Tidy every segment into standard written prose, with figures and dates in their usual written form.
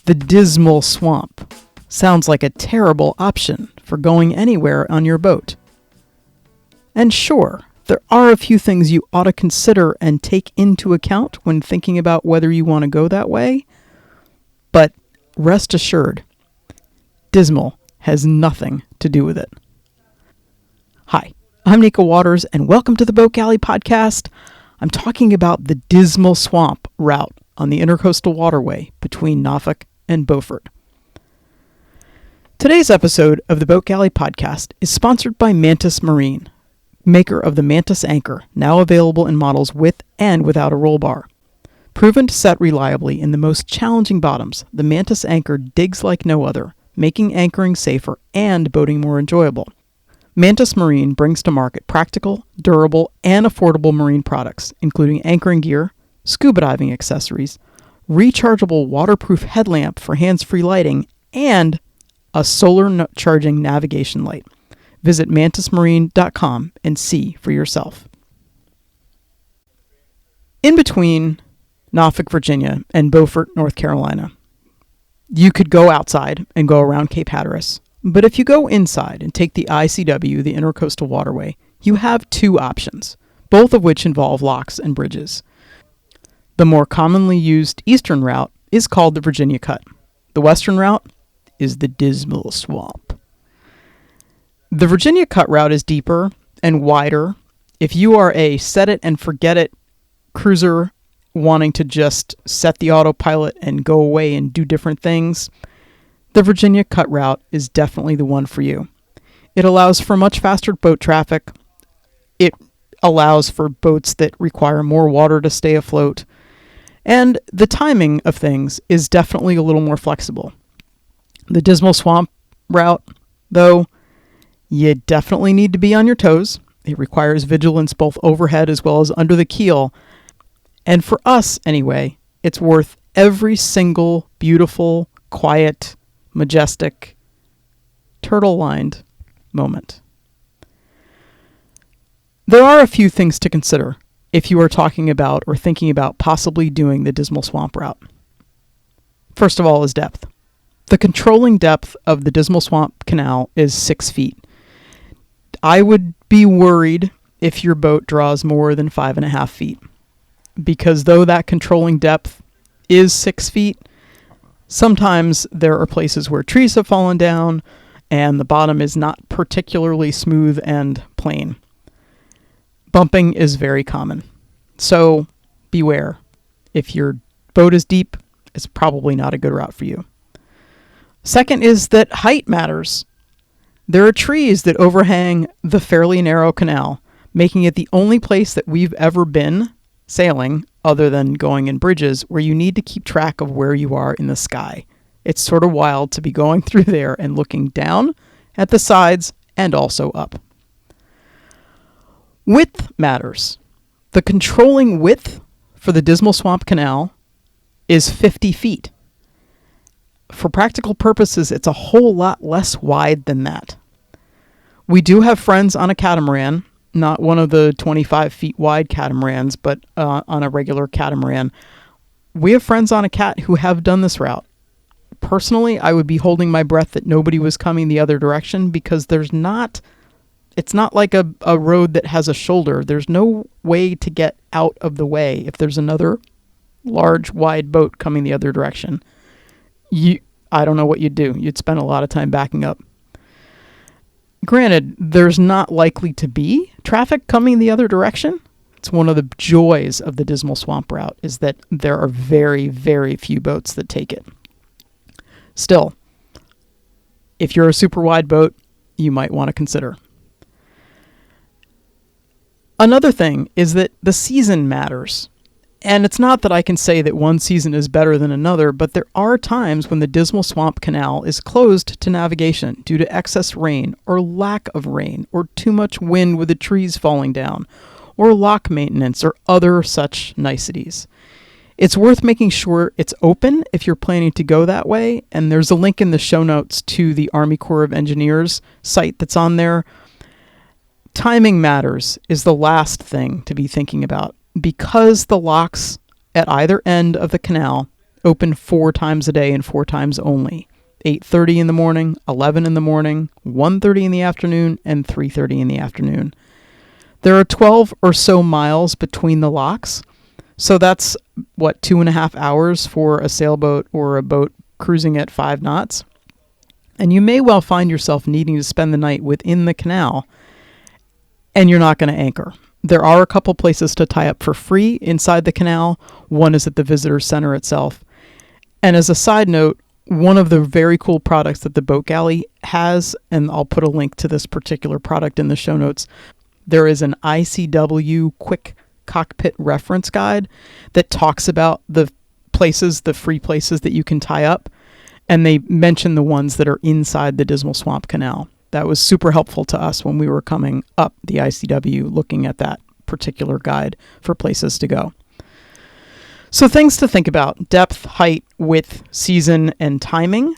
The Dismal Swamp sounds like a terrible option for going anywhere on your boat. And sure, there are a few things you ought to consider and take into account when thinking about whether you want to go that way, but rest assured, dismal has nothing to do with it. Hi, I'm Nico Waters, and welcome to the Boat Galley Podcast. I'm talking about the Dismal Swamp route on the Intercoastal Waterway between Norfolk and Beaufort. Today's episode of the Boat Galley Podcast is sponsored by Mantis Marine, maker of the Mantis Anchor, now available in models with and without a roll bar. Proven to set reliably in the most challenging bottoms, the Mantis Anchor digs like no other, making anchoring safer and boating more enjoyable. Mantis Marine brings to market practical, durable, and affordable marine products, including anchoring gear, scuba diving accessories, rechargeable waterproof headlamp for hands-free lighting, and a solar charging navigation light. Visit mantismarine.com and see for yourself. In between Norfolk, Virginia, and Beaufort, North Carolina, you could go outside and go around Cape Hatteras. But if you go inside and take the ICW, the Intercoastal Waterway, you have two options, both of which involve locks and bridges. The more commonly used eastern route is called the Virginia Cut. The western route is the Dismal Swamp. The Virginia Cut route is deeper and wider. If you are a set-it-and-forget-it cruiser wanting to just set the autopilot and go away and do different things, the Virginia Cut route is definitely the one for you. It allows for much faster boat traffic. It allows for boats that require more water to stay afloat. And the timing of things is definitely a little more flexible. The Dismal Swamp route, though, you definitely need to be on your toes. It requires vigilance both overhead as well as under the keel. And for us, anyway, it's worth every single beautiful, quiet, majestic, turtle-lined moment. There are a few things to consider if you are talking about or thinking about possibly doing the Dismal Swamp route. First of all is depth. The controlling depth of the Dismal Swamp Canal is 6 feet. I would be worried if your boat draws more than 5.5 feet, because though that controlling depth is 6 feet, sometimes there are places where trees have fallen down and the bottom is not particularly smooth and plain. Bumping is very common. So beware. If your boat is deep, it's probably not a good route for you. Second is that height matters. There are trees that overhang the fairly narrow canal, making it the only place that we've ever been sailing, other than going in bridges, where you need to keep track of where you are in the sky. It's sort of wild to be going through there and looking down at the sides and also up. Width matters. The controlling width for the Dismal Swamp Canal is 50 feet. For practical purposes, it's a whole lot less wide than that. We do have friends on a catamaran, not one of the 25 feet wide catamarans, but on a regular catamaran. We have friends on a cat who have done this route. Personally, I would be holding my breath that nobody was coming the other direction, because it's not like a road that has a shoulder. There's no way to get out of the way if there's another large, wide boat coming the other direction. I don't know what you'd do. You'd spend a lot of time backing up. Granted, there's not likely to be traffic coming the other direction. It's one of the joys of the Dismal Swamp route is that there are very, very few boats that take it. Still, if you're a super wide boat, you might want to consider. Another thing is that the season matters. And it's not that I can say that one season is better than another, but there are times when the Dismal Swamp Canal is closed to navigation due to excess rain or lack of rain or too much wind with the trees falling down or lock maintenance or other such niceties. It's worth making sure it's open if you're planning to go that way, and there's a link in the show notes to the Army Corps of Engineers site that's on there. Timing matters is the last thing to be thinking about. Because the locks at either end of the canal open 4 times a day and 4 times only. 8:30 in the morning, 11 in the morning, 1:30 in the afternoon, and 3:30 in the afternoon. There are 12 or so miles between the locks, so that's, 2.5 hours for a sailboat or a boat cruising at 5 knots. And you may well find yourself needing to spend the night within the canal, and you're not going to anchor. There are a couple places to tie up for free inside the canal. One is at the visitor center itself. And as a side note, one of the very cool products that the boat galley has, and I'll put a link to this particular product in the show notes, there is an ICW quick cockpit reference guide that talks about the free places that you can tie up. And they mention the ones that are inside the Dismal Swamp Canal. That was super helpful to us when we were coming up the ICW looking at that particular guide for places to go. So things to think about: depth, height, width, season, and timing.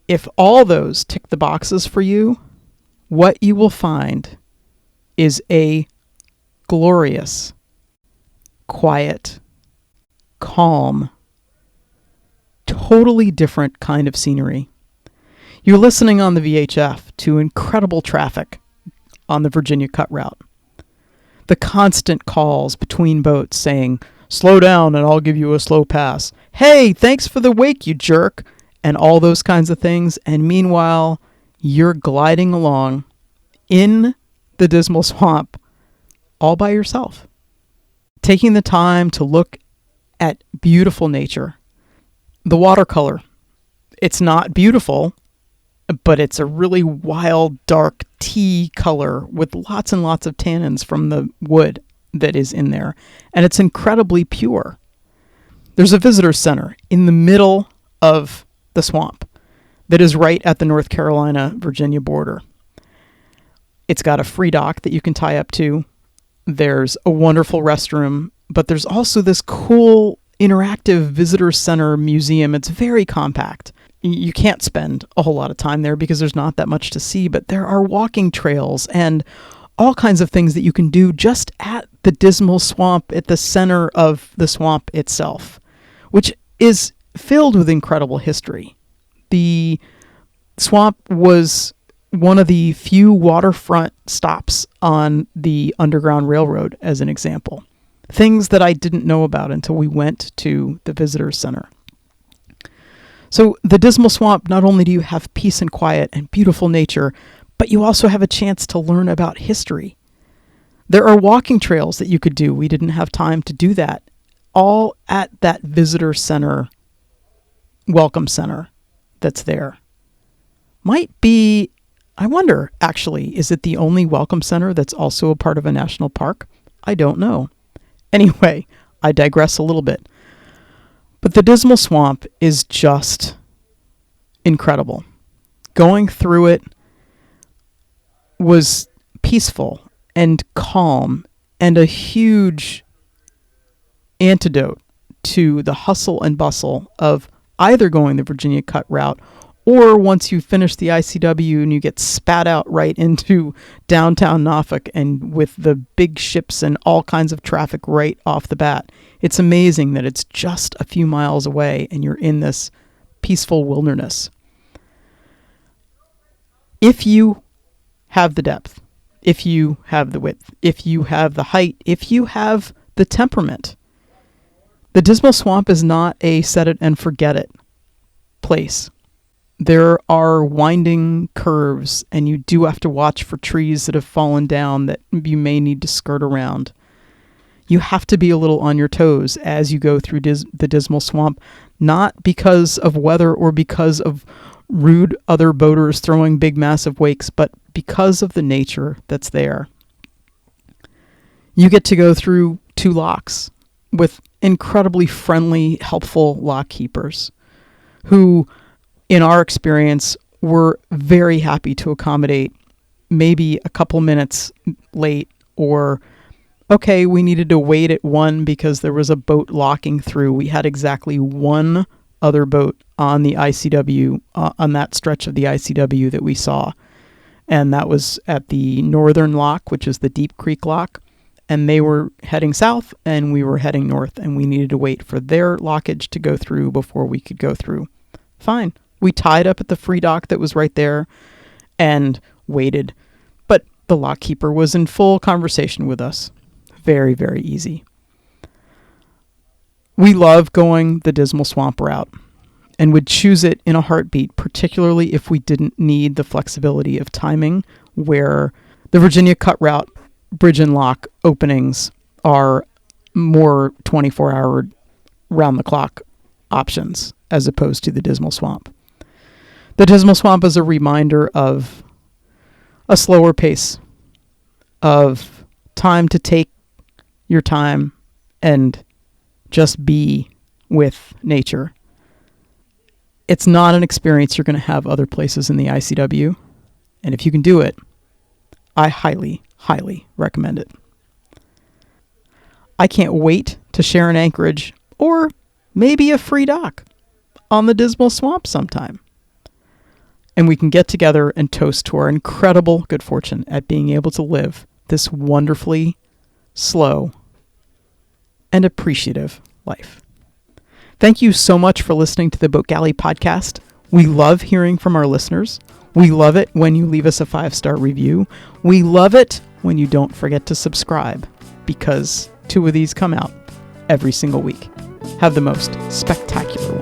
If all those tick the boxes for you, what you will find is a glorious, quiet, calm, totally different kind of scenery. You're listening on the VHF to incredible traffic on the Virginia Cut Route. The constant calls between boats saying, "Slow down and I'll give you a slow pass." "Hey, thanks for the wake, you jerk." And all those kinds of things. And meanwhile, you're gliding along in the Dismal Swamp all by yourself, taking the time to look at beautiful nature. The watercolor, it's not beautiful, but it's a really wild, dark tea color with lots and lots of tannins from the wood that is in there. And it's incredibly pure. There's a visitor center in the middle of the swamp that is right at the North Carolina-Virginia border. It's got a free dock that you can tie up to. There's a wonderful restroom, but there's also this cool interactive visitor center museum. It's very compact. You can't spend a whole lot of time there because there's not that much to see, but there are walking trails and all kinds of things that you can do just at the Dismal Swamp, at the center of the swamp itself, which is filled with incredible history. The swamp was one of the few waterfront stops on the Underground Railroad, as an example. Things that I didn't know about until we went to the visitor center. So the Dismal Swamp, not only do you have peace and quiet and beautiful nature, but you also have a chance to learn about history. There are walking trails that you could do. We didn't have time to do that. All at that visitor center, welcome center that's there. Might be, I wonder, actually, is it the only welcome center that's also a part of a national park? I don't know. Anyway, I digress a little bit. But the Dismal Swamp is just incredible. Going through it was peaceful and calm and a huge antidote to the hustle and bustle of either going the Virginia Cut route, or once you finish the ICW and you get spat out right into downtown Norfolk and with the big ships and all kinds of traffic right off the bat. It's amazing that it's just a few miles away and you're in this peaceful wilderness. If you have the depth, if you have the width, if you have the height, if you have the temperament, the Dismal Swamp is not a set it and forget it place. There are winding curves, and you do have to watch for trees that have fallen down that you may need to skirt around. You have to be a little on your toes as you go through the Dismal Swamp, not because of weather or because of rude other boaters throwing big massive wakes, but because of the nature that's there. You get to go through 2 locks with incredibly friendly, helpful lock keepers who, in our experience, were very happy to accommodate maybe a couple minutes late, or, okay, we needed to wait at 1 because there was a boat locking through. We had exactly 1 other boat on the ICW, on that stretch of the ICW that we saw. And that was at the Northern Lock, which is the Deep Creek Lock. and they were heading south and we were heading north, and we needed to wait for their lockage to go through before we could go through. Fine. We tied up at the free dock that was right there and waited. But the lockkeeper was in full conversation with us. Very, very easy. We love going the Dismal Swamp route and would choose it in a heartbeat, particularly if we didn't need the flexibility of timing, where the Virginia Cut Route bridge and lock openings are more 24-hour round-the-clock options as opposed to the Dismal Swamp. The Dismal Swamp is a reminder of a slower pace, of time to take your time and just be with nature. It's not an experience you're going to have other places in the ICW, and if you can do it, I highly, highly recommend it. I can't wait to share an anchorage or maybe a free dock on the Dismal Swamp sometime. And we can get together and toast to our incredible good fortune at being able to live this wonderfully slow and appreciative life. Thank you so much for listening to the Boat Galley podcast. We love hearing from our listeners. We love it when you leave us a 5-star review. We love it when you don't forget to subscribe, because 2 of these come out every single week. Have the most spectacular